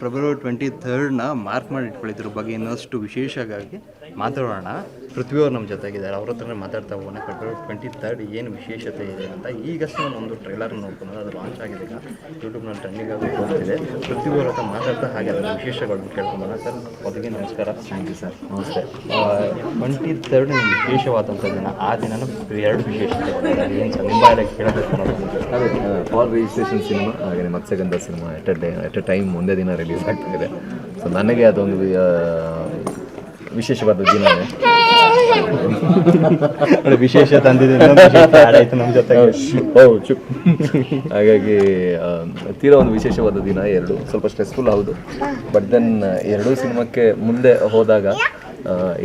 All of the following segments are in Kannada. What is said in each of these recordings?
ಫೆಬ್ರವರಿ 23ನ ಮಾರ್ಕ್ ಮಾಡಿ ಇಟ್ಕೊಳ್ಳಿ. ಇದ್ರ ಬಗ್ಗೆ ಇನ್ನಷ್ಟು ವಿಶೇಷವಾಗಿ ಮಾತಾಡೋಣ. ಪೃಥ್ವಿ ಅವರು ನಮ್ಮ ಜೊತೆಗಿದ್ದಾರೆ, ಅವ್ರ ಹತ್ರನೇ ಮಾತಾಡ್ತಾ ಹೋಗೋಣ. ಫೆಬ್ರವರಿ 23 ಏನು ವಿಶೇಷತೆ ಇದೆ ಅಂತ. ಈಗಷ್ಟೇ ಒಂದು ಟ್ರೈಲರ್ ನೋಡ್ಕೊಂಡು ಅದು ಲಾಂಚ್ ಆಗಿದೆ, ಈಗ ಯೂಟ್ಯೂಬ್ನಲ್ಲಿ ಟ್ರೆಂಡಿಂಗ್ ಆಗಿ ಹೋಗ್ತಿದೆ. ಪೃಥ್ವಿ ಅವ್ರ ಹತ್ರ ಮಾತಾಡ್ತಾ ಹಾಗೆ ಅದರ ವಿಶೇಷಗಳನ್ನು ಕೇಳ್ಕೊಂಬೋಣ. ಸರ್ ಮೊದಲಿಗೆ ನಮಸ್ಕಾರ. Thank you sir. ನಮಸ್ತೆ. 23 ವಿಶೇಷವಾದಂಥ ದಿನ. ಆ ದಿನ ಎರಡು ವಿಶೇಷತೆ ಏನು ಸರ್ ನಿಮ್ಮ ಎಲ್ಲ ಕೇಳಬೇಕು ಅನ್ನೋದು? ಅದೇ ಫಾರ್ ರಿಜಿಸ್ಟ್ರೇಷನ್ ಸಿನಿಮಾ, ಹಾಗೆ Matsyagandha cinema at a time ಒಂದೇ ದಿನ ರಿಲೀಸ್ ಆಗ್ತಾಯಿದೆ. ಸೊ ನನಗೆ ಅದೊಂದು ವಿಶೇಷವಾದ ದಿನವೇ. ವಿಶೇಷ ತಂದಿದೆ ನಮ್ಮ ಜೊತೆಗೆ. ಹಾಗಾಗಿ ತೀರಾ ಒಂದು ವಿಶೇಷವಾದ ದಿನ. ಎರಡು ಸ್ವಲ್ಪ ಸ್ಟ್ರೆಸ್ಫುಲ್ ಹೌದು, ಬಟ್ ದೆನ್ ಎರಡೂ ಸಿನಿಮಾಕ್ಕೆ ಮುಂದೆ ಹೋದಾಗ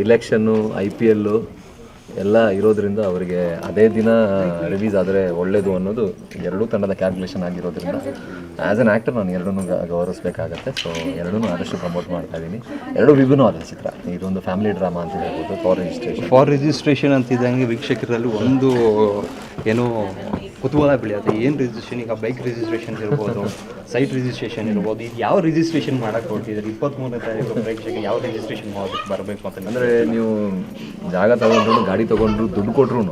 ಇಲೆಕ್ಷನ್ನು, IPL ಎಲ್ಲ ಇರೋದ್ರಿಂದ ಅವರಿಗೆ ಅದೇ ದಿನ ರಿಲೀಸ್ ಆದರೆ ಒಳ್ಳೆಯದು ಅನ್ನೋದು ಎರಡೂ ತಂಡದ ಕ್ಯಾಲ್ಕುಲೇಷನ್ ಆಗಿರೋದ್ರಿಂದ ಆ್ಯಸ್ ಅನ್ ಆ್ಯಕ್ಟರ್ ನಾನು ಎರಡನ್ನೂ ಗೌರವಿಸಬೇಕಾಗತ್ತೆ. ಸೊ ಎರಡೂ ಆದಷ್ಟು ಪ್ರಮೋಟ್ ಮಾಡ್ತಾ ಇದ್ದೀನಿ. ಎರಡೂ ವಿಭಿನ್ನವಾದ ಚಿತ್ರ. ಇದೊಂದು ಫ್ಯಾಮಿಲಿ ಡ್ರಾಮಾ ಅಂತ ಹೇಳ್ಬೋದು. ಫಾರ್ ರಿಜಿಸ್ಟ್ರೇಷನ್ ಅಂತಿದ್ದಂಗೆ ವೀಕ್ಷಕರಲ್ಲಿ ಒಂದು ಏನೋ ಕುತೂಹಲ ಬೆಳೆಯುತ್ತೆ. ಏನು ರಿಜಿಸ್ಟ್ರೇಷನ್? ಈಗ ಬೈಕ್ ರಿಜಿಸ್ಟ್ರೇಷನ್ ಇರ್ಬೋದು, ಸೈಟ್ ರಿಜಿಸ್ಟ್ರೇಷನ್ ಇರ್ಬೋದು. ಇದು ಯಾವ ರಿಜಿಸ್ಟ್ರೇಷನ್ ಮಾಡೋಕ್ಕೆ ಹೊರಟಿದ್ದಾರೆ? 23ನೇ ತಾರೀಕು ಪ್ರೇಕ್ಷಕ ಯಾವ ರಿಜಿಸ್ಟ್ರೇಷನ್ ಮಾಡೋದಕ್ಕೆ ಬರಬೇಕು ಅಂತ? ಅಂದರೆ ನೀವು ಜಾಗ ತೊಗೊಂಡ್ರು, ಗಾಡಿ ತೊಗೊಂಡ್ರು, ದುಡ್ಡು ಕೊಟ್ಟರು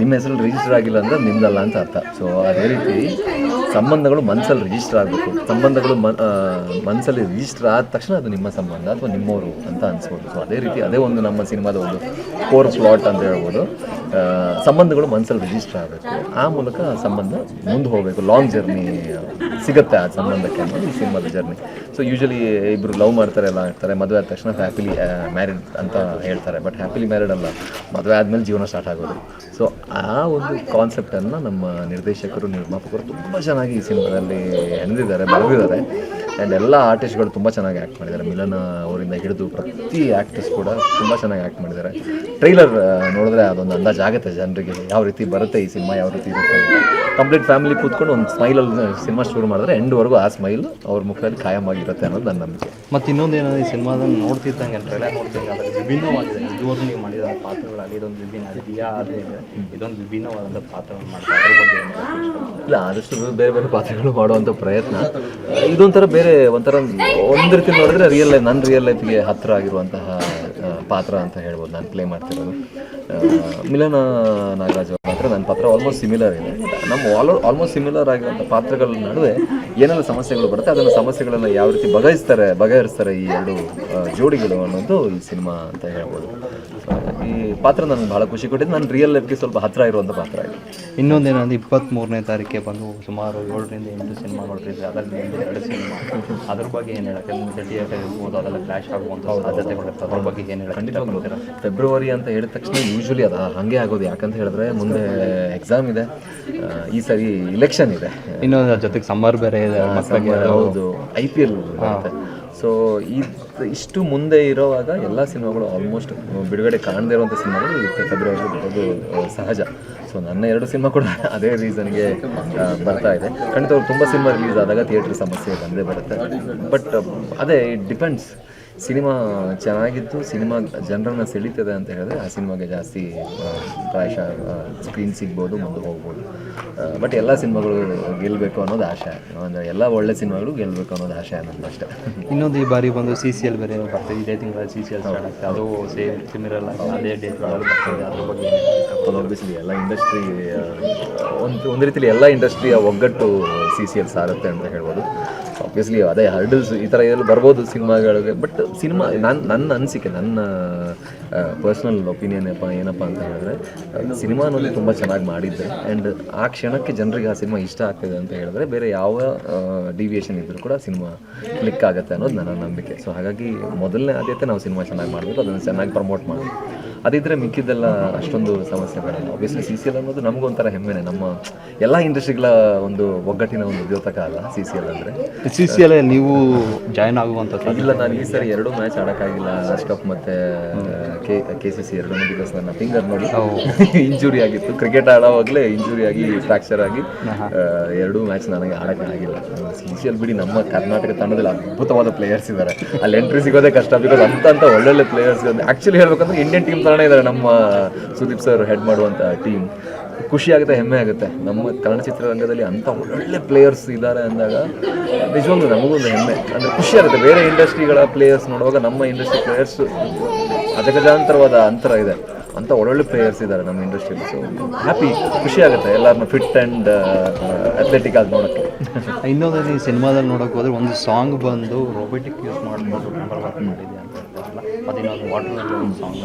ನಿಮ್ಮ ಹೆಸರಲ್ಲಿ ರಿಜಿಸ್ಟರ್ ಆಗಿಲ್ಲ ಅಂದರೆ ನಿಮ್ಮದಲ್ಲ ಅಂತ ಅರ್ಥ. ಸೊ ಅದೇ ರೀತಿ ಸಂಬಂಧಗಳು ಮನಸ್ಸಲ್ಲಿ ರಿಜಿಸ್ಟರ್ ಆಗಬೇಕು. ಸಂಬಂಧಗಳು ಮನಸ್ಸಲ್ಲಿ ರಿಜಿಸ್ಟರ್ ಆದ ತಕ್ಷಣ ಅದು ನಿಮ್ಮ ಸಂಬಂಧ ಅಥವಾ ನಿಮ್ಮವರು ಅಂತ ಅನಿಸ್ಬೋದು. ಸೊ ಅದೇ ರೀತಿ ಅದೇ ಒಂದು ನಮ್ಮ ಸಿನಿಮಾದ ಒಂದು ಕೋರ್ ಪ್ಲಾಟ್ ಅಂತ ಹೇಳ್ಬೋದು. ಸಂಬಂಧಗಳು ಮನಸ್ಸಲ್ಲಿ ರಿಜಿಸ್ಟರ್ ಆಗಬೇಕು, ಆ ಮೂಲಕ ಸಂಬಂಧ ಮುಂದೆ ಹೋಗಬೇಕು. ಲಾಂಗ್ ಜರ್ನಿ ಸಿಗುತ್ತೆ ಆ ಸಂಬಂಧಕ್ಕೆ ಅನ್ನೋದು ಈ ಸಿನಿಮಾದ ಜರ್ನಿ. ಸೊ ಯೂಶಲಿ ಇಬ್ಬರು ಲವ್ ಮಾಡ್ತಾರೆ, ಎಲ್ಲ ಆಗ್ತಾರೆ, ಮದುವೆ ಆದ ತಕ್ಷಣ ಹ್ಯಾಪಿಲಿ ಮ್ಯಾರಿಡ್ ಅಂತ ಹೇಳ್ತಾರೆ. ಬಟ್ ಹ್ಯಾಪಿಲಿ ಮ್ಯಾರಿಡ್ ಅಲ್ಲ, ಮದುವೆ ಆದಮೇಲೆ ಜೀವನ ಸ್ಟಾರ್ಟ್ ಆಗೋದು. ಸೊ ಆ ಒಂದು ಕಾನ್ಸೆಪ್ಟನ್ನು ನಮ್ಮ ನಿರ್ದೇಶಕರು, ನಿರ್ಮಾಪಕರು ತುಂಬ ಚೆನ್ನಾಗಿ ಈ ಸಿನಿಮಾದಲ್ಲಿ ಹೆಣೆದಿದ್ದಾರೆ, ಬರೆದಿದ್ದಾರೆ. ಆ್ಯಂಡ್ ಎಲ್ಲ ಆರ್ಟಿಸ್ಟ್ಗಳು ತುಂಬ ಚೆನ್ನಾಗಿ ಆ್ಯಕ್ಟ್ ಮಾಡಿದ್ದಾರೆ. ಮಿಲನ ಅವರಿಂದ ಹಿಡಿದು ಪ್ರತಿ ಆ್ಯಕ್ಟರ್ಸ್ ಕೂಡ ತುಂಬ ಚೆನ್ನಾಗಿ ಆ್ಯಕ್ಟ್ ಮಾಡಿದ್ದಾರೆ. ಟ್ರೈಲರ್ ನೋಡಿದ್ರೆ ಅದೊಂದು ಅಂದಾಜು ಆಗುತ್ತೆ ಜನರಿಗೆ ಯಾವ ರೀತಿ ಬರುತ್ತೆ ಈ ಸಿನಿಮಾ, ಯಾವ ರೀತಿ ಇರುತ್ತೆ. ಕಂಪ್ಲೀಟ್ ಫ್ಯಾಮಿಲಿ ಕೂತ್ಕೊಂಡು ಒಂದು ಸ್ಮೈಲಲ್ಲಿ ಸಿನಿಮಾ ಶುರು ಮಾಡಿದ್ರೆ ಎಂಡ್ವರೆಗೂ ಆ ಸ್ಮೈಲ್ ಅವ್ರ ಮುಖದಲ್ಲಿ ಕಾಯವಾಗಿರುತ್ತೆ ಅನ್ನೋದು ನನ್ನ ನಂಬಿಕೆ. ಮತ್ತು ಇನ್ನೊಂದು ಏನಂದರೆ ಈ ಸಿನಿಮಾದನ್ನು ನೋಡ್ತಿದ್ದಂಗೆ, ಟ್ರೈಲರ್ ನೋಡ್ತಿದ್ದಂಗೆ ಅದರಲ್ಲಿ ವಿಭಿನ್ನವಾಗಿದೆ. ಇದುವರೆಗೂ ನೀವು ಮಾಡಿದ ಪಾತ್ರಗಳಲ್ಲಿ ಇದೊಂದು ವಿಭಿನ್ನ ಇದೆಯಾ? ಅದೇ ಇದೊಂದು ವಿಭಿನ್ನವಾದಂಥ ಪಾತ್ರವನ್ನು ಮಾಡ್ತಾರೆ, ಅದ್ರ ಬಗ್ಗೆ ಇಲ್ಲ, ಆದಷ್ಟು ಬೇರೆ ಬೇರೆ ಪಾತ್ರಗಳು ಮಾಡುವಂಥ ಪ್ರಯತ್ನ. ಇದೊಂಥರ ಬೇರೆ ಒಂಥರ ಒಂದು ರೀತಿ ನೋಡಿದ್ರೆ ನನ್ನ ರಿಯಲ್ ಲೈಫ್ಗೆ ಹತ್ತಿರ ಆಗಿರುವಂತಹ ಪಾತ್ರ ಅಂತ ಹೇಳ್ಬೋದು ನಾನು ಪ್ಲೇ ಮಾಡ್ತಿರೋದು. ಮಿಲನ ನಾಗರಾಜ್ ಅವ್ರ ಪಾತ್ರ, ನನ್ನ ಪಾತ್ರ ಆಲ್ಮೋಸ್ಟ್ ಸಿಮಿಲರ್ ಇದೆ. ನಮ್ಮ ಆಲ್ಮೋಸ್ಟ್ ಸಿಮಿಲರ್ ಆಗಿರುವಂಥ ಪಾತ್ರಗಳ ನಡುವೆ ಏನೆಲ್ಲ ಸಮಸ್ಯೆಗಳು ಬರುತ್ತೆ, ಅದನ್ನು ಸಮಸ್ಯೆಗಳನ್ನು ಯಾವ ರೀತಿ ಬಗೆಹರಿಸ್ತಾರೆ ಈ ಎರಡು ಜೋಡಿಗಳು ಅನ್ನೋದು ಈ ಸಿನಿಮಾ ಅಂತ ಹೇಳ್ಬೋದು. ಈ ಪಾತ್ರ ನನಗೆ ಭಾಳ ಖುಷಿ ಕೊಟ್ಟಿದ್ದು. ನನ್ನ ರಿಯಲ್ ಲೈಫ್ಗೆ ಸ್ವಲ್ಪ ಹತ್ತಿರ ಇರುವಂಥ ಪಾತ್ರ ಇದೆ. ಇನ್ನೊಂದೇನಂದ್ರೆ 23ನೇ ತಾರೀಕಿಗೆ ಬಂದು ಸುಮಾರು 7ರಿಂದ 8 ಸಿನಿಮಾ ನೋಡ್ತಿದ್ದೆ. ಅದರಲ್ಲಿ 2 ಸಿನಿಮಾ, ಅದ್ರ ಬಗ್ಗೆ ಏನು ಹೇಳಕ್ಕೆ? ಮುಂದೆ ಥಿಯೇಟರ್ ಇರ್ಬೋದು, ಅದೆಲ್ಲ ಕ್ಲಾಶ್ ಆಗುವಂಥ ಸಾಧ್ಯತೆಗಳಿರುತ್ತೆ. ಅದ್ರ ಬಗ್ಗೆ ಏನು ಹೇಳಕ್ಕೆ? ಖಂಡಿತ ಫೆಬ್ರವರಿ ಅಂತ ಹೇಳಿದ ತಕ್ಷಣ ಯೂಶ್ವಲಿ ಅದು ಹಾಗೆ ಆಗೋದು. ಯಾಕಂತ ಹೇಳಿದ್ರೆ ಮುಂದೆ ಎಕ್ಸಾಮ್ ಇದೆ, ಈ ಸರಿ ಇಲೆಕ್ಷನ್ ಇದೆ, ಇನ್ನೊಂದು ಜೊತೆಗೆ ಸಮ್ಮರ್ ಬೇರೆ ಇದೆ, ಹೌದು, IPL ಬರುತ್ತೆ. ಸೊ ಇಷ್ಟು ಮುಂದೆ ಇರೋವಾಗ ಎಲ್ಲ ಸಿನಿಮಾಗಳು ಆಲ್ಮೋಸ್ಟ್ ಬಿಡುಗಡೆ ಕಾಣದೇ ಇರುವಂಥ ಸಿನಿಮಾಗಳು ಫೆಬ್ರವರಿ ಬರೋದು ಸಹಜ. ಸೊ ನನ್ನ 2 ಸಿನಿಮಾ ಕೂಡ ಅದೇ ರೀಸನ್ಗೆ ಬರ್ತಾ ಇದೆ. ಖಂಡಿತ ಅವ್ರು ತುಂಬ ಸಿನಿಮಾ ರಿಲೀಸ್ ಆದಾಗ ಥಿಯೇಟ್ರ್ ಸಮಸ್ಯೆ ಬಂದೇ ಬರುತ್ತೆ. ಬಟ್ ಅದೇ ಇಟ್ ಡಿಪೆಂಡ್ಸ್. ಸಿನಿಮಾ ಚೆನ್ನಾಗಿದ್ದು ಸಿನಿಮಾ ಜನರನ್ನು ಸೆಳೀತದೆ ಅಂತ ಹೇಳಿದ್ರೆ ಆ ಸಿನಿಮಾಗೆ ಜಾಸ್ತಿ ಪ್ರಾಯಶಃ ಸ್ಕ್ರೀನ್ ಸಿಗ್ಬೋದು, ಮುಂದೆ ಹೋಗ್ಬೋದು. ಬಟ್ ಎಲ್ಲ ಸಿನಿಮಾಗಳು ಗೆಲ್ಲಬೇಕು ಅನ್ನೋದು ಆಶೆ. ಅಂದರೆ ಎಲ್ಲ ಒಳ್ಳೆ ಸಿನಿಮಾಗಳು ಗೆಲ್ಲಬೇಕು ಅನ್ನೋದು ಆಶೆ ಅನ್ನೋದು ಅಷ್ಟೇ. ಇನ್ನೊಂದು ಈ ಬಾರಿ ಬಂದು CCL ಬೇರೆ ಬರ್ತದೆ. ಇದೇ ತಿಂಗಳ CCL ಸ್ಟಾರ್ಟ್ ಆಗ್ತದೆ. ಅದು ಸೇಮ್ ಸಿಮಿರಲ್ಲ, ಅದೇ ಡೇಟ್ ಬರ್ತದೆ. ಅದ್ರ ಬಗ್ಗೆ ಒಬ್ಬಿಯಸ್ಲಿ ಎಲ್ಲ ಇಂಡಸ್ಟ್ರಿ ಒಂದು ರೀತಿಯಲ್ಲಿ ಎಲ್ಲ ಇಂಡಸ್ಟ್ರಿಯ ಒಗ್ಗಟ್ಟು CCL ಸಾರುತ್ತೆ ಅಂತ ಹೇಳ್ಬೋದು. ಆಬ್ವಿಯಸ್ಲಿ ಅದೇ ಹರ್ಡಲ್ಸ್ ಈ ಥರ ಎಲ್ಲ ಬರ್ಬೋದು ಸಿನಿಮಾಗಳಿಗೆ. ಬಟ್ ಸಿನಿಮಾ ನನ್ನ ಅನಿಸಿಕೆ, ನನ್ನ ಪರ್ಸ್ನಲ್ ಒಪಿನಿಯನ್ ಏನಪ್ಪ ಅಂತ ಹೇಳಿದ್ರೆ, ಸಿನಿಮಾ ಅನ್ನೋದು ತುಂಬ ಚೆನ್ನಾಗಿ ಮಾಡಿದ್ದೆ. ಆ್ಯಂಡ್ ಆ ಕ್ಷಣಕ್ಕೆ ಜನರಿಗೆ ಆ ಸಿನಿಮಾ ಇಷ್ಟ ಆಗ್ತಿದೆ ಅಂತ ಹೇಳಿದ್ರೆ ಬೇರೆ ಯಾವ ಡಿವಿಯೇಷನ್ ಇದ್ದರೂ ಕೂಡ ಸಿನಿಮಾ ಕ್ಲಿಕ್ ಆಗುತ್ತೆ ಅನ್ನೋದು ನನ್ನ ನಂಬಿಕೆ. ಸೊ ಹಾಗಾಗಿ ಮೊದಲನೇ ಆದ್ಯತೆ ನಾವು ಸಿನಿಮಾ ಚೆನ್ನಾಗಿ ಮಾಡಬೇಕು, ಅದನ್ನು ಚೆನ್ನಾಗಿ ಪ್ರಮೋಟ್ ಮಾಡಬೇಕು. ಅದಿದ್ದರೆ ಮಿಕ್ಕಿದ್ದೆಲ್ಲ ಅಷ್ಟೊಂದು ಸಮಸ್ಯೆ ಬರಲ್ಲ. ಆಬ್ವಿಯಸ್ಲಿ CCL ಅನ್ನೋದು ನಮಗೊಂಥರ ಹೆಮ್ಮೆನೆ. ನಮ್ಮ ಎಲ್ಲ ಇಂಡಸ್ಟ್ರಿಗಳ ಒಂದು ಒಗ್ಗಟ್ಟಿನ ಒಂದು ದ್ಯೋತಕ ಅಲ್ಲ CCL ಅಂದರೆ. CCL ನೀವು ಜಾಯ್ನ್ ಆಗುವಂಥದ್ದು? ಇಲ್ಲ, ನಾನು ಈ ಸರಿ 2 ಮ್ಯಾಚ್ ಆಡೋಕ್ಕಾಗಿಲ್ಲ. ಆಶ್ ಕಪ್ ಮತ್ತು KCC 2 ಬಿಕಾಸ್ ನನ್ನ ಫಿಂಗರ್ ನೋಡಿ ಇಂಜುರಿ ಆಗಿತ್ತು. ಕ್ರಿಕೆಟ್ ಆಡೋವಾಗಲೇ ಇಂಜುರಿ ಆಗಿ ಫ್ರ್ಯಾಕ್ಚರ್ ಆಗಿ 2 ಮ್ಯಾಚ್ ನನಗೆ ಆಡೋಕ್ಕಾಗಿಲ್ಲ. CCL ಬಿಡಿ, ನಮ್ಮ ಕರ್ನಾಟಕ ತಂಡದಲ್ಲಿ ಅದ್ಭುತವಾದ ಪ್ಲೇಯರ್ಸ್ ಇದ್ದಾರೆ. ಅಲ್ಲಿ ಎಂಟ್ರಿ ಸಿಗೋದೇ ಕಷ್ಟ. ಬಿಕಾಸ್ ಅಂತ ಒಳ್ಳೊಳ್ಳೆ ಪ್ಲೇಯರ್ಸ್ ಆ್ಯಕ್ಚುಲಿ ಹೇಳ್ಬೇಕಂದ್ರೆ ಇಂಡಿಯನ್ ಟೀಮ್ ಥರನೇ ಇದ್ದಾರೆ ನಮ್ಮ ಸುದೀಪ್ ಸರ್ ಹೆಡ್ ಮಾಡುವಂಥ ಟೀಮ್. ಖುಷಿ ಆಗುತ್ತೆ, ಹೆಮ್ಮೆ ಆಗುತ್ತೆ. ನಮ್ಮ ಕನ್ನಡ ಚಿತ್ರರಂಗದಲ್ಲಿ ಅಂಥ ಒಳ್ಳೆ ಪ್ಲೇಯರ್ಸ್ ಇದ್ದಾರೆ ಅಂದಾಗ ನಿಜವಾಗ್ಲೂ ನಮಗೊಂದು ಹೆಮ್ಮೆ, ಅಂದರೆ ಖುಷಿ ಆಗುತ್ತೆ. ಬೇರೆ ಇಂಡಸ್ಟ್ರಿಗಳ ಪ್ಲೇಯರ್ಸ್ ನೋಡುವಾಗ ನಮ್ಮ ಇಂಡಸ್ಟ್ರಿ ಪ್ಲೇಯರ್ಸ್ ಅಜಗಜಾಂತರವಾದ ಅಂತರ ಇದೆ, ಅಂಥ ಒಳ್ಳೊಳ್ಳೆ ಪ್ಲೇಯರ್ಸ್ ಇದ್ದಾರೆ ನಮ್ಮ ಇಂಡಸ್ಟ್ರಿಯಲ್ಲಿ. ಸೊ ಹ್ಯಾಪಿ, ಖುಷಿ ಆಗುತ್ತೆ ಎಲ್ಲರನ್ನ ಫಿಟ್ ಆ್ಯಂಡ್ ಅಥ್ಲೆಟಿಕ್ ಆಗಿ ನೋಡೋಕ್ಕೆ. ಇನ್ನೊಂದು ಈ ಸಿನಿಮಾದಲ್ಲಿ ನೋಡೋಕೆ ಹೋದರೆ ಒಂದು ಸಾಂಗ್ ಬಂದು ರೋಬೋಟಿಕ್ ಯೂಸ್ ಮಾಡಿಕೊಂಡು ಕ್ಯಾಮ್ರಾ ವರ್ಕ್ ಮಾಡಿದೆ ಅಂತ ಹೇಳ್ತಾರಲ್ಲ, ಅದೇನೊಂದು ವಾಟರ್ನಲ್ಲಿ ಒಂದು ಸಾಂಗ್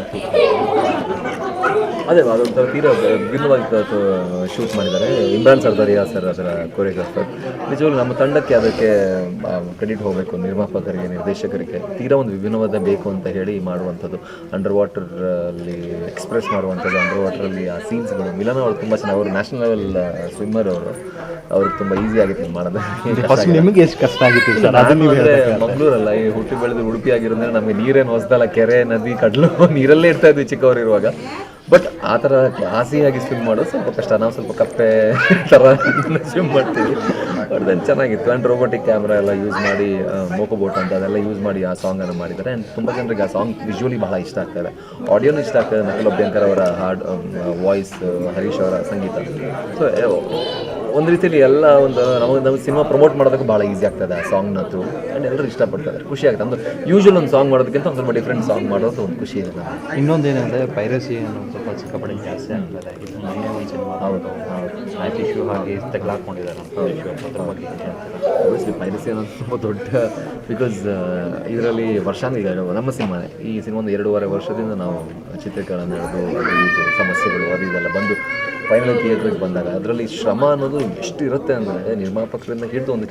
ಅದೇ ಅದೊಂಥರ ತೀರಾ ವಿಭಿನ್ನವಾಗಿ ಶೂಟ್ ಮಾಡಿದ್ದಾರೆ. ಇಮ್ರಾನ್ ಸರ್ದಾರಿಯಾ ಸರ್ ಅದರ ಕೊರಿಯೋಗ್ರಾಫರ್. ನಿಜವಾಗ್ಲೂ ನಮ್ಮ ತಂಡಕ್ಕೆ ಅದಕ್ಕೆ ಕ್ರೆಡಿಟ್ ಹೋಗಬೇಕು, ನಿರ್ಮಾಪಕರಿಗೆ, ನಿರ್ದೇಶಕರಿಗೆ. ತೀರಾ ಒಂದು ವಿಭಿನ್ನವಾದ ಬೇಕು ಅಂತ ಹೇಳಿ ಮಾಡುವಂಥದ್ದು, ಅಂಡರ್ ವಾಟರಲ್ಲಿ ಎಕ್ಸ್ಪ್ರೆಸ್ ಮಾಡುವಂಥದ್ದು, ಅಂಡರ್ ವಾಟರಲ್ಲಿ ಆ ಸೀನ್ಸ್ಗಳು. ಮಿಲನ ಅವರು ತುಂಬ ಚೆನ್ನಾಗಿ, ಅವರು ನ್ಯಾಷನಲ್ ಲೆವೆಲ್ ಸ್ವಿಮ್ಮರ್ ಅವರು, ಅವ್ರಿಗೆ ತುಂಬ ಈಸಿ ಆಗಿತ್ತು ಮಾಡೋದು. ಫಸ್ಟ್ ನಿಮಗೆ ಎಷ್ಟು ಕಷ್ಟ ಆಗಿತ್ತು ಸರ್? ಮಂಗಳೂರಲ್ಲ, ಈ ಹುಟ್ಟಿ ಬೆಳೆದು ಉಡುಪಿ ಆಗಿರೋದ್ರೆ ನಮಗೆ ನೀರೇನು ಹೊಸದಲ್ಲ, ಕೆರೆ ನದಿ ಕಡಲು ನೀರಲ್ಲೇ ಇರ್ತಾ ಇದ್ವಿ ಚಿಕ್ಕವರು ಇರುವಾಗ. ಬಟ್ ಆ ಥರ ಕ್ಲಾಸಿಯಾಗಿ ಸ್ವಿಮ್ ಮಾಡೋದು ಸ್ವಲ್ಪ ಕಷ್ಟ. ನಾವು ಸ್ವಲ್ಪ ಕಪ್ಪೆ ಥರ ಸ್ವಿಮ್ ಮಾಡ್ತೀವಿ. ಬಟ್ ದೆನ್ ಚೆನ್ನಾಗಿತ್ತು. ಆ್ಯಂಡ್ ರೋಬೋಟಿಕ್ ಕ್ಯಾಮ್ರಾ ಎಲ್ಲ ಯೂಸ್ ಮಾಡಿ, ಮೋಕೋಬೋಟ್ ಅಂತ ಅದೆಲ್ಲ ಯೂಸ್ ಮಾಡಿ ಆ ಸಾಂಗನ್ನು ಮಾಡಿದ್ದಾರೆ. ಆ್ಯಂಡ್ ತುಂಬ ಜನರಿಗೆ ಆ ಸಾಂಗ್ ವಿಜುವಲಿ ಬಹಳ ಇಷ್ಟ ಆಗ್ತಾಯಿದೆ, ಆಡಿಯೋನು ಇಷ್ಟ ಆಗ್ತದೆ. ನಕಲ್ ಅಭ್ಯಂಕರ್ ಅವರ ಹಾಡ್ ವಾಯ್ಸ್, ಹರೀಶ್ ಅವರ ಸಂಗೀತ. ಸೊ ಒಂದು ರೀತಿಯಲ್ಲಿ ಎಲ್ಲ ಒಂದು ನಮಗೆ ಸಿನಿಮಾ ಪ್ರಮೋಟ್ ಮಾಡೋದಕ್ಕೆ ಭಾಳ ಈಸಿ ಆಗ್ತದೆ ಆ ಸಾಂಗ್ನದ್ದು. ಆ್ಯಂಡ್ ಎಲ್ಲರೂ ಇಷ್ಟಪಡ್ತಾರೆ, ಖುಷಿ ಆಗುತ್ತೆ. ಅಂದ್ರೆ ಯೂಶ್ವಲ್ ಒಂದು ಸಾಂಗ್ ಮಾಡೋದಕ್ಕಿಂತ ಒಂದು ಸ್ವಲ್ಪ ಡಿಫ್ರೆಂಟ್ ಸಾಂಗ್ ಮಾಡೋದು ಒಂದು ಖುಷಿ ಇದೆ. ಇನ್ನೊಂದೇನೆಂದರೆ ಪೈರಸಿ ಅನ್ನೋ ಸ್ವಲ್ಪ ಸಿಕ್ಕಾಪಟ್ಟೆ ಜಾಸ್ತಿ ಆಗ್ತದೆ. ಇದು ಮೊನ್ನೆ ಒಂದು ಸಿನಿಮಾ ಹೌದು, ನೈಟ್ ಇಶ್ಯೂ ಹಾಗೆ ತೆಗೆದುಹಾಕೊಂಡಿದ್ದಾರೆ ಅಂತ ಅದ್ರ ಬಗ್ಗೆ ಆಬ್ವಿಯಸ್ಲಿ ಪೈರಸಿ ಅನ್ನೋದು ತುಂಬ ದೊಡ್ಡ, ಬಿಕಾಸ್ ಇದರಲ್ಲಿ ವರ್ಷಾಂಗ ನಮ್ಮ ಸಿನಿಮಾನೇ. ಈ ಸಿನಿಮಾ ಒಂದು 2.5 ವರ್ಷದಿಂದ ನಾವು ಚಿತ್ರೀಕರಣ ನಡೆದು ಇದು ಸಮಸ್ಯೆಗಳು ಅದು ಇದೆಲ್ಲ ಬಂದು ಫೈನಲ್ ಥಿಯೇಟ್ರಿಗೆ ಬಂದಾಗ ಅದರಲ್ಲಿ ಶ್ರಮ ಅನ್ನೋದು ಎಷ್ಟು ಇರುತ್ತೆ ಅಂದರೆ, ನಿರ್ಮಾಪಕರಿಂದ ಹಿಡಿದು ಒಂದು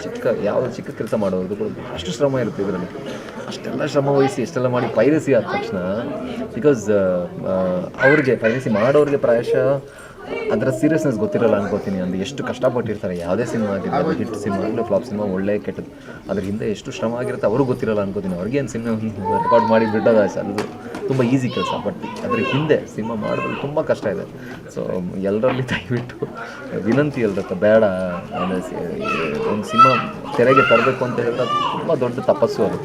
ಯಾವುದೋ ಚಿಕ್ಕ ಕೆಲಸ ಮಾಡೋದು ಕೂಡ ಅಷ್ಟು ಶ್ರಮ ಇರುತ್ತೆ ಇದರಲ್ಲಿ. ಅಷ್ಟೆಲ್ಲ ಶ್ರಮ ವಹಿಸಿ ಎಷ್ಟೆಲ್ಲ ಮಾಡಿ ಪೈರಸಿ ಆದ ತಕ್ಷಣ, ಬಿಕಾಸ್ ಅವ್ರಿಗೆ ಪೈರಸಿ ಮಾಡೋರಿಗೆ ಪ್ರಾಯಶಃ ಅದರ ಸೀರಿಯಸ್ನೆಸ್ ಗೊತ್ತಿರಲ್ಲ ಅನ್ಕೋತೀನಿ. ಅಂದರೆ ಎಷ್ಟು ಕಷ್ಟಪಟ್ಟಿರ್ತಾರೆ, ಯಾವುದೇ ಸಿನಿಮಾ ಆಗಿದೆ, ಅದು ಹಿಟ್ ಸಿನಿಮಾ ಆಗಲಿ ಫ್ಲಾಪ್ ಸಿನಿಮಾ, ಒಳ್ಳೆ ಕೆಟ್ಟದ್ದು, ಅದ್ರ ಹಿಂದೆ ಎಷ್ಟು ಶ್ರಮ ಆಗಿರುತ್ತೆ ಅವ್ರಿಗೂ ಗೊತ್ತಿರಲ್ಲ ಅನ್ಕೋತೀನಿ. ಅವ್ರಿಗೇನು ಸಿನಿಮಾ ಒಂದು ರೆಕಾರ್ಡ್ ಮಾಡಿ ಬಿಡೋದು ಅದು ತುಂಬ ಈಸಿ ಕೆಲಸ. ಬಟ್ ಅದ್ರ ಹಿಂದೆ ಸಿನಿಮಾ ಮಾಡೋದು ತುಂಬ ಕಷ್ಟ ಇದೆ. ಸೊ ಎಲ್ಲರಲ್ಲಿ ದಯವಿಟ್ಟು ವಿನಂತಿ ಎಲ್ರತ್ತ, ಬೇಡ ಒಂದು ಸಿನಿಮಾ ತೆರೆಗೆ ತರಬೇಕು ಅಂತ ಹೇಳಿದ್ರೆ ತುಂಬ ದೊಡ್ಡ ತಪಸ್ಸು ಅದು.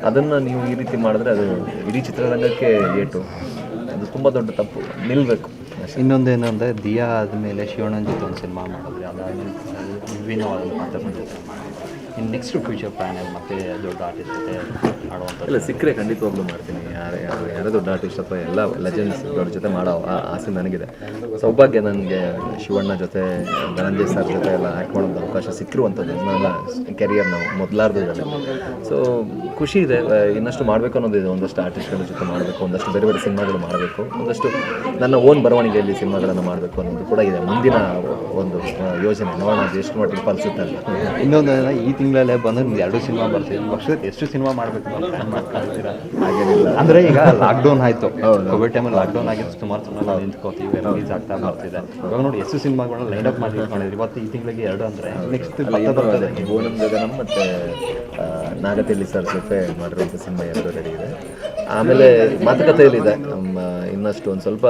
ಅದನ್ನು ನೀವು ಈ ರೀತಿ ಮಾಡಿದ್ರೆ ಅದು ಇಡೀ ಚಿತ್ರರಂಗಕ್ಕೆ ಏಟು, ಅದು ತುಂಬ ದೊಡ್ಡ ತಪ್ಪು, ನಿಲ್ಲಬೇಕು. ಇನ್ನೊಂದೇನಂದರೆ ದಿಯಾ ಆದಮೇಲೆ ಶಿವಣ್ಣನ ಜೊತೆ ಒಂದು ಸಿನಿಮಾ ಮಾಡಿದ್ರೆ, ಅದಾದಮೇಲೆ ವಿಭಿನ್ನವಾದ ಪಾತ್ರ ಜೊತೆ ಮಾಡಿದ್ರೆ, ಇನ್ನು ನೆಕ್ಸ್ಟ್ ಫ್ಯೂಚರ್ ಪ್ಲ್ಯಾನಲ್ಲಿ ಮತ್ತೆ ದೊಡ್ಡ ಆರ್ಟಿಸ್ಟ್ ಜೊತೆ ಆಡುವಂಥ ಇಲ್ಲ ಸಿಕ್ಕರೆ ಖಂಡಿತವಾಗ್ಲೂ ಮಾಡ್ತೀನಿ. ಯಾರೇ ದೊಡ್ಡ ಆರ್ಟಿಸ್ಟ್ ಅಥವಾ ಎಲ್ಲ ಲೆಜೆಂಡ್ಸ್ಗಳ ಜೊತೆ ಮಾಡೋ ಆಸೆ ನನಗಿದೆ. ಸೌಭಾಗ್ಯ ನನಗೆ ಶಿವಣ್ಣ ಜೊತೆ, ಧನಂಜಯ್ ಸರ್ ಜೊತೆ ಎಲ್ಲ ಆ್ಯಕ್ಟ್ ಮಾಡೋದು ಅವಕಾಶ ಸಿಕ್ಕಿರುವಂಥದ್ದು ನನ್ನ ಕೆರಿಯರ್ ನಾವು ಮೊದಲಾರ್ದಿದೆ. ಸೊ ಖುಷಿ ಇದೆ, ಇನ್ನಷ್ಟು ಮಾಡಬೇಕು ಅನ್ನೋದಿದೆ. ಒಂದಷ್ಟು ಆರ್ಟಿಸ್ಟ್ಗಳ ಜೊತೆ ಮಾಡಬೇಕು, ಒಂದಷ್ಟು ಬೇರೆ ಬೇರೆ ಸಿನಿಮಾಗಳು ಮಾಡಬೇಕು, ಒಂದಷ್ಟು ನನ್ನ ಓನ್ ಬರವಣಿಗೆಯಲ್ಲಿ ಸಿನಿಮಾಗಳನ್ನು ಮಾಡಬೇಕು ಅನ್ನೋದು ಕೂಡ ಇದೆ ಮುಂದಿನ ಒಂದು ಯೋಜನೆ. ನೋಡೋಣ ಅದು ಎಷ್ಟು ಮಟ್ಟಿಗೆ ಫಲಿಸುತ್ತೆ ಅಂತ. ಇನ್ನೊಂದು ಈ ತಿಂಗಳಲ್ಲೇ ಬಂದು 2 ಸಿನಿಮಾ ಬರ್ತೀವಿ. ಈ ವರ್ಷಕ್ಕೆ ಎಷ್ಟು ಸಿನಿಮಾ ಮಾಡಬೇಕು ಅಂತ ಪ್ಲ್ಯಾನ್ ಮಾಡ್ಕೊಳ್ತೀರಾ? ಹಾಗೇನಿಲ್ಲ, ಅಂದರೆ ಈಗ ಲಾಕ್ಡೌನ್ ಆಯಿತು, ಕೋವಿಡ್ ಟೈಮಲ್ಲಿ ಲಾಕ್ಡೌನ್ ಆಗಿದ್ದು ಸುಮಾರು ಸಿನಿಮಾ ನಿಂತ್ಕೋತೀವಿ, ರಿಲೀಸ್ ಆಗ್ತಾ ಬರ್ತಿದೆ. ಇವಾಗ ನೋಡಿ ಎಷ್ಟು ಸಿನಿಮಾಗಳನ್ನ ಲೈನ್ ಅಪ್ ಮಾಡಿ ಇಟ್ಕೊಂಡಿದ್ರಿ. ಇವತ್ತು ಈ ತಿಂಗಳಿಗೆ 2 ಅಂದರೆ ನೆಕ್ಸ್ಟ್ ಬರ್ತದೆ ಗೋನಂ ಗಗನಂ ಮತ್ತು ನಾಗತಿಯಲ್ಲಿ ಸರ್ ಜೊತೆ ಮಾಡಿರುವಂಥ ಸಿನಿಮಾ 2 ರೆಡಿ ಇದೆ. ಆಮೇಲೆ ಮಾತುಕತೆಯಲ್ಲಿದೆ ಇನ್ನಷ್ಟು ಒಂದು ಸ್ವಲ್ಪ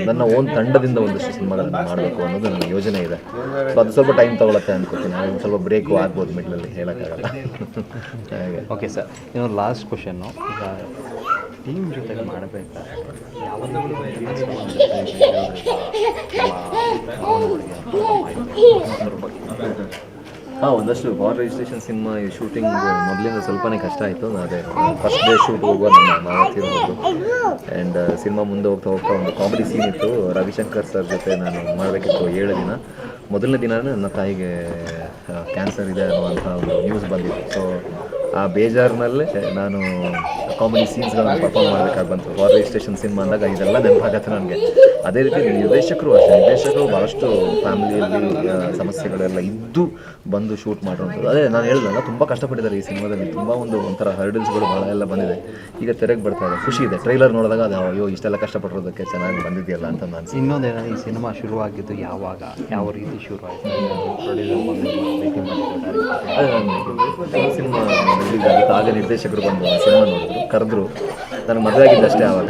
ನನ್ನ ಓನ್ ತಂಡದಿಂದ ಒಂದಷ್ಟು ಸಿನಿಮಾಗಳನ್ನು ಮಾಡಬೇಕು ಅನ್ನೋದು ನನ್ನ ಯೋಜನೆ ಇದೆ. ಸೊ ಅದು ಸ್ವಲ್ಪ ಟೈಮ್ ತೊಗೊಳತ್ತೆ ಅನ್ಕೋತೀನಿ. ಒಂದು ಸ್ವಲ್ಪ ಬ್ರೇಕು ಆಗ್ಬೋದು ಮಿಡ್ಲಲ್ಲಿ, ಹೇಳೋಕ್ಕಾಗಲ್ಲ. ಹಾಗೆ ಓಕೆ ಸರ್, ಇನ್ನೊಂದು ಲಾಸ್ಟ್ ಕ್ವಶನ್ನು. ಈಗ ಟೀಮ್ ಜೊತೆಗೆ ಮಾಡಬೇಕಾದ್ರೆ ಒಂದಷ್ಟು ಬಾರ್ ರಿಜಿಸ್ಟ್ರೇಷನ್ ಸಿನಿಮಾ ಶೂಟಿಂಗ್ ಮೊದಲಿಂದ ಸ್ವಲ್ಪನೇ ಕಷ್ಟ ಆಯಿತು. ಅದೇ ಫಸ್ಟ್ ಡೇ ಶೂಟ್ ಹೋಗುವ ನಮ್ಮ ಮಾವತಿ ಹೋಗೋದು. ಆ್ಯಂಡ್ ಸಿನಿಮಾ ಮುಂದೆ ಹೋಗ್ತಾ ಒಂದು ಕಾಮಿಡಿ ಸೀನ್ ಇತ್ತು. ರವಿಶಂಕರ್ ಸರ್ ಜೊತೆ ನಾನು ಮಾಡಬೇಕಿತ್ತು 7 ದಿನ. ಮೊದಲನೇ ದಿನವೇ ನನ್ನ ತಾಯಿಗೆ ಕ್ಯಾನ್ಸರ್ ಇದೆ ಅನ್ನುವಂಥ ಒಂದು ನ್ಯೂಸ್ ಬಂದಿತ್ತು. ಸೊ ಆ ಬೇಜಾರಿನಲ್ಲೇ ನಾನು ಕಾಮಿಡಿ ಸೀನ್ಸ್ಗಳನ್ನು ಪರ್ಫಾರ್ಮ್ ಮಾಡಬೇಕಾಗಿ ಬಂತು. ಬಾರ್ ರಿಜಿಸ್ಟ್ರೇಷನ್ ಸಿನಿಮಾ ಅಂದಾಗ ಇದೆಲ್ಲ ನೆನಪಾಗತ್ತೆ ನನಗೆ. ಅದೇ ರೀತಿ ನಿರ್ದೇಶಕರು ಅಷ್ಟೇ, ನಿರ್ದೇಶಕರು ಭಾಳಷ್ಟು ಫ್ಯಾಮಿಲಿಯಲ್ಲಿ ಸಮಸ್ಯೆಗಳೆಲ್ಲ ಇದ್ದು ಬಂದು ಶೂಟ್ ಮಾಡುವಂಥದ್ದು. ಅದೇ ನಾನು ಹೇಳಿದ್ನಲ್ಲ, ತುಂಬ ಕಷ್ಟಪಟ್ಟಿದ್ದಾರೆ ಈ ಸಿನಿಮಾದಲ್ಲಿ. ತುಂಬ ಒಂಥರ ಹರ್ಡಲ್ಸ್ಗಳು ಭಾಳ ಎಲ್ಲ ಬಂದಿದೆ. ಈಗ ತೆರೆಗೆ ಬರ್ತಾ ಇದೆ, ಖುಷಿ ಇದೆ. ಟ್ರೈಲರ್ ನೋಡಿದಾಗ ಅದು ಅಯ್ಯೋ ಇಷ್ಟೆಲ್ಲ ಕಷ್ಟಪಟ್ಟಿರೋದಕ್ಕೆ ಚೆನ್ನಾಗಿ ಬಂದಿದೆಯಲ್ಲ ಅಂತ ನಾನು. ಇನ್ನೊಂದೇನೋ, ಈ ಸಿನಿಮಾ ಶುರುವಾಗಿದ್ದು ಯಾವಾಗ, ಯಾವ ರೀತಿ ಶುರು ಆಯಿತು? ಪ್ರೊಡ್ಯೂಸರ್ ಬಂದು ಭೇಟಿ ಮಾಡಿದ್ರು, ಅದೇ ನಾನು ಸಿನಿಮಾ ರಿಲೀಸ್ ಆಗುತ್ತೆ. ಆಗ ನಿರ್ದೇಶಕರು ಬಂದು ಆ ಸಿನಿಮಾ ನೋಡಿದ್ರು, ಕರೆದ್ರು. ನನಗೆ ಮದುವೆ ಆಗಿದ್ದಷ್ಟೇ ಆವಾಗ.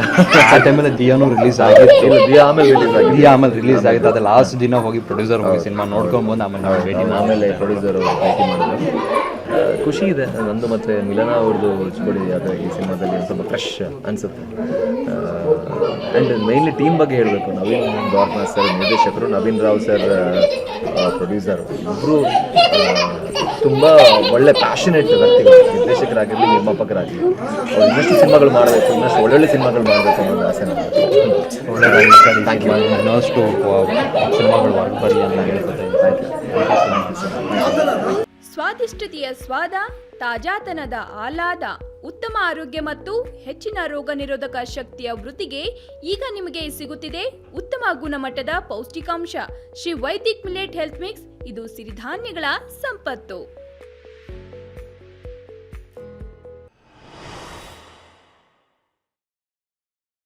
ಆ ಟೈಮಲ್ಲಿ ದಿಯಾನು ರಿಲೀಸ್ ಆಗಿತ್ತು. ಇಲ್ಲ, ದಿಯಾ ಆಮೇಲೆ ರಿಲೀಸ್ ಆಗಿದೆ. ದಿಯಾ ಆಮೇಲೆ ರಿಲೀಸ್ ಆಗಿತ್ತು. ಅದು ಲಾಸ್ಟ್ ದಿನ ಹೋಗಿ ಪ್ರೊಡ್ಯೂಸರ್ ಹೋಗಿ ಸಿನಿಮಾ ನೋಡ್ಕೊಂಬಂದು ಆಮೇಲೆ ನಾವು ಭೇಟಿ ಮಾಡಿ ಆಮೇಲೆ ಪ್ರೊಡ್ಯೂಸರ್ ಭೇಟಿ ಮಾಡಿದ್ರು. ಖುಷಿ ಇದೆ. ನಂದು ಮತ್ತು ಮಿಲನ ಅವ್ರದ್ದು ಜೋಡಿ ಅದು ಈ ಸಿನಿಮಾದಲ್ಲಿ ಒಂದು ಸ್ವಲ್ಪ ಫ್ರೆಶ್ ಅನಿಸುತ್ತೆ. ಆ್ಯಂಡ್ ಮೈನ್ಲಿ ಟೀಮ್ ಬಗ್ಗೆ ಹೇಳಬೇಕು. ನವೀನ್ ದ್ವಾರಕನಾಥ್ ಸರ್ ನಿರ್ದೇಶಕರು, ನವೀನ್ ರಾವ್ ಸರ್ ಪ್ರೊಡ್ಯೂಸರು. ಇಬ್ಬರು ತುಂಬ ಒಳ್ಳೆ ಪ್ಯಾಷನೇಟ್ ವ್ಯಕ್ತಿಗಳು. ನಿರ್ದೇಶಕರಾಗಿರಲಿ, ನಿರ್ಮಾಪಕರಾಗಲಿ, ಅವ್ರು ಇನ್ನಷ್ಟು ಸಿನಿಮಾಗಳು ಮಾಡಬೇಕು, ಇನ್ನಷ್ಟು ಒಳ್ಳೊಳ್ಳೆ ಸಿನಿಮಾಗಳು ಮಾಡಬೇಕು ಅನ್ನೋದು ಆಸೆ ನನಗೆ. ಒಳ್ಳೆಯದಾಗಿ ಸರ್. Thank you. ಇನ್ನಷ್ಟು ಸಿನಿಮಾಗಳು ಬರಲಿ ಅಂತ ಹೇಳ್ಕೊತಾ ಇದ್ದೀನಿ. ಸ್ವಾದಿಷ್ಟತೆಯ ಸ್ವಾದ, ತಾಜಾತನದ ಆಹ್ಲಾದ, ಉತ್ತಮ ಆರೋಗ್ಯ ಮತ್ತು ಹೆಚ್ಚಿನ ರೋಗ ನಿರೋಧಕ ಶಕ್ತಿಯ ವೃದ್ಧಿಗೆ ಈಗ ನಿಮಗೆ ಸಿಗುತ್ತಿದೆ ಉತ್ತಮ ಗುಣಮಟ್ಟದ ಪೌಷ್ಟಿಕಾಂಶ Shri Vaidik millet health mix. ಇದು ಸಿರಿಧಾನ್ಯಗಳ ಸಂಪತ್ತು.